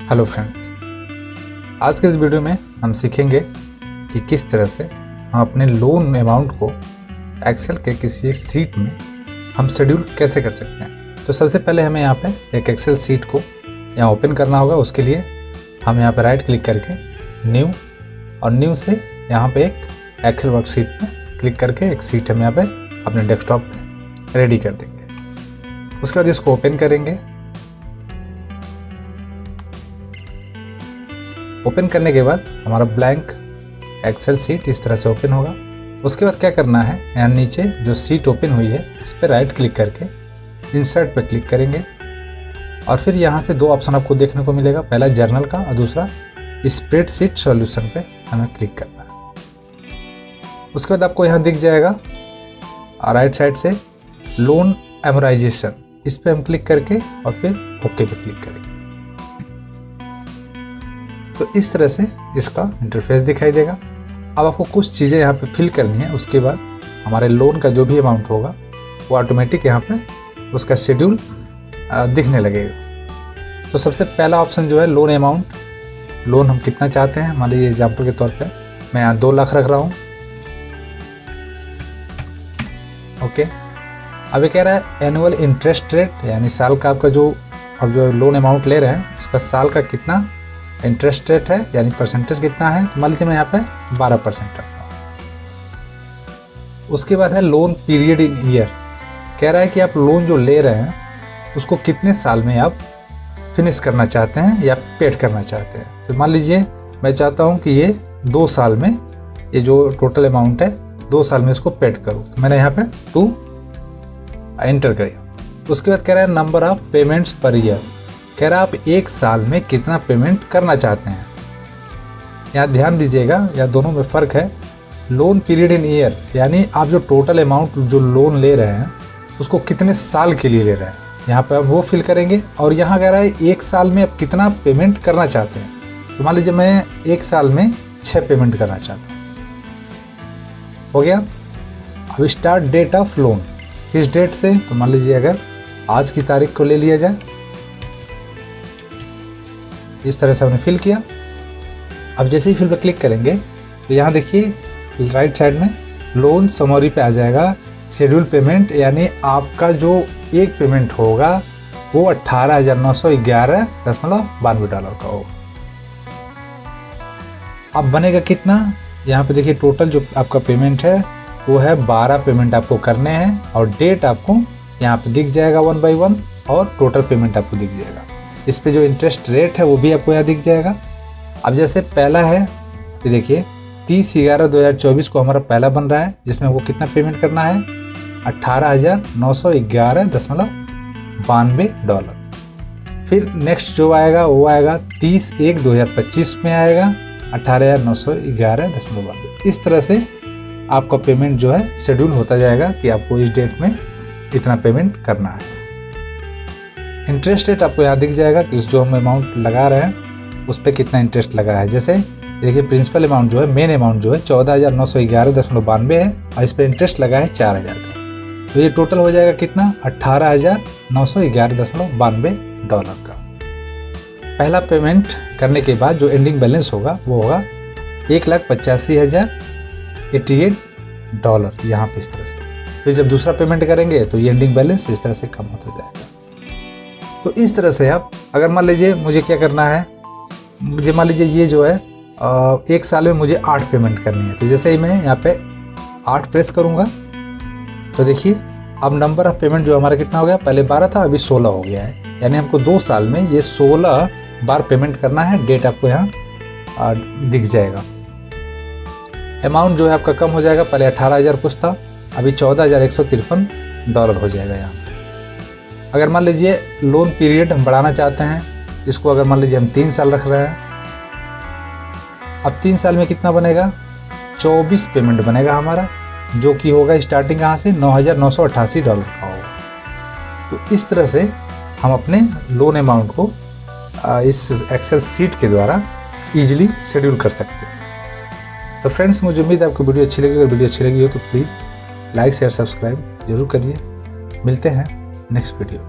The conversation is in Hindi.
हेलो फ्रेंड्स, आज के इस वीडियो में हम सीखेंगे कि किस तरह से हम अपने लोन अमाउंट को एक्सेल के किसी शीट में हम शेड्यूल कैसे कर सकते हैं। तो सबसे पहले हमें यहाँ पे एक एक्सेल शीट को यहाँ ओपन करना होगा। उसके लिए हम यहाँ पे राइट क्लिक करके न्यू और न्यू से यहाँ पे एक एक्सेल वर्कशीट पे क्लिक करके एक शीट हम यहाँ पे अपने डेस्कटॉप पे रेडी कर देंगे। उसके बाद इसको ओपन करेंगे। ओपन करने के बाद हमारा ब्लैंक एक्सेल शीट इस तरह से ओपन होगा। उसके बाद क्या करना है, यहाँ नीचे जो शीट ओपन हुई है इस पर राइट क्लिक करके इंसर्ट पे क्लिक करेंगे और फिर यहाँ से दो ऑप्शन आपको देखने को मिलेगा, पहला जर्नल का और दूसरा स्प्रेडशीट सॉल्यूशन पे हमें क्लिक करना है। उसके बाद आपको यहाँ दिख जाएगा राइट साइड से लोन एमोराइजेशन, इस पर हम क्लिक करके और फिर ओके पे क्लिक करेंगे। तो इस तरह से इसका इंटरफेस दिखाई देगा। अब आपको कुछ चीज़ें यहाँ पे फिल करनी है। उसके बाद हमारे लोन का जो भी अमाउंट होगा वो ऑटोमेटिक यहाँ पे उसका शेड्यूल दिखने लगेगा। तो सबसे पहला ऑप्शन जो है लोन अमाउंट, लोन हम कितना चाहते हैं। मान लीजिए एग्जाम्पल के तौर पे मैं यहाँ 2 लाख रख रहा हूँ। ओके, अब ये कह रहा है एनुअल इंटरेस्ट रेट, यानी साल का आपका जो अब जो लोन अमाउंट ले रहे हैं उसका साल का कितना इंटरेस्ट रेट है, यानी परसेंटेज कितना है। तो मान लीजिए मैं यहाँ पे 12% रख रहा हूँ। उसके बाद है लोन पीरियड इन ईयर, कह रहा है कि आप लोन जो ले रहे हैं उसको कितने साल में आप फिनिश करना चाहते हैं या पेड करना चाहते हैं। तो मान लीजिए मैं चाहता हूँ कि ये 2 साल में, ये जो टोटल अमाउंट है 2 साल में इसको पेड करूँ। तो मैंने यहाँ पे 2 एंटर किया। उसके बाद कह रहा है number of payments per year, कह रहा है आप 1 साल में कितना पेमेंट करना चाहते हैं। यहाँ ध्यान दीजिएगा, या दोनों में फ़र्क है। लोन पीरियड इन ईयर यानी आप जो टोटल अमाउंट जो लोन ले रहे हैं उसको कितने साल के लिए ले रहे हैं, यहाँ पे आप वो फिल करेंगे। और यहाँ कह रहा है 1 साल में आप कितना पेमेंट करना चाहते हैं। तो मान लीजिए मैं 1 साल में 6 पेमेंट करना चाहता हूँ। हो गया। अब स्टार्ट डेट ऑफ लोन, किस डेट से, तो मान लीजिए अगर आज की तारीख को ले लिया जाए। इस तरह से हमने फिल किया। अब जैसे ही फिल पर क्लिक करेंगे तो यहाँ देखिए राइट साइड में लोन समरी पे आ जाएगा शेड्यूल पेमेंट, यानी आपका जो एक पेमेंट होगा वो $18,911.92 का होगा। अब बनेगा कितना, यहाँ पे देखिए टोटल जो आपका पेमेंट है वो है 12 पेमेंट आपको करने हैं और डेट आपको यहाँ पे दिख जाएगा 1 by 1 और टोटल पेमेंट आपको दिख जाएगा। इस पे जो इंटरेस्ट रेट है वो भी आपको यहाँ दिख जाएगा। अब जैसे पहला है, ये देखिए 30/11/2024 को हमारा पहला बन रहा है जिसमें वो कितना पेमेंट करना है $18,911.92। फिर नेक्स्ट जो आएगा वो आएगा 30/1/2025 में आएगा $18,911.92। इस तरह से आपका पेमेंट जो है शेड्यूल होता जाएगा कि आपको इस डेट में इतना पेमेंट करना है। इंटरेस्ट रेट आपको यहाँ दिख जाएगा कि उस जो हम अमाउंट लगा रहे हैं उस पर कितना इंटरेस्ट लगा है। जैसे देखिए प्रिंसिपल अमाउंट जो है, मेन अमाउंट जो है 14,911.92 है और इस पर इंटरेस्ट लगा है 4,000 का। तो ये टोटल हो जाएगा कितना, $18,911.92 का। पहला पेमेंट करने के बाद जो एंडिंग बैलेंस होगा वो होगा $1,85,088 यहाँ पे इस तरह से। फिर जब दूसरा पेमेंट करेंगे तो ये एंडिंग बैलेंस इस तरह से कम होता जाएगा। तो इस तरह से आप अगर मान लीजिए मुझे क्या करना है, मुझे मान लीजिए ये जो है 1 साल में मुझे 8 पेमेंट करनी है। तो जैसे ही मैं यहाँ पे 8 प्रेस करूँगा तो देखिए अब नंबर ऑफ पेमेंट जो हमारा कितना हो गया, पहले 12 था अभी 16 हो गया है। यानी हमको 2 साल में ये 16 बार पेमेंट करना है। डेट आपको यहाँ दिख जाएगा। अमाउंट जो है आपका कम हो जाएगा, पहले 18,000 कुछ था अभी $14,153 हो जाएगा यहाँ। अगर मान लीजिए लोन पीरियड हम बढ़ाना चाहते हैं, इसको अगर मान लीजिए हम 3 साल रख रहे हैं। अब 3 साल में कितना बनेगा, 24 पेमेंट बनेगा हमारा, जो कि होगा स्टार्टिंग कहाँ से $9,988 का होगा। तो इस तरह से हम अपने लोन अमाउंट को इस एक्सेल शीट के द्वारा इजीली शेड्यूल कर सकते हैं। तो फ्रेंड्स, मुझे उम्मीद है आपको वीडियो अच्छी लगी। अगर वीडियो अच्छी लगी हो तो प्लीज़ लाइक शेयर सब्सक्राइब जरूर करिए। मिलते हैं नेक्स्ट वीडियो।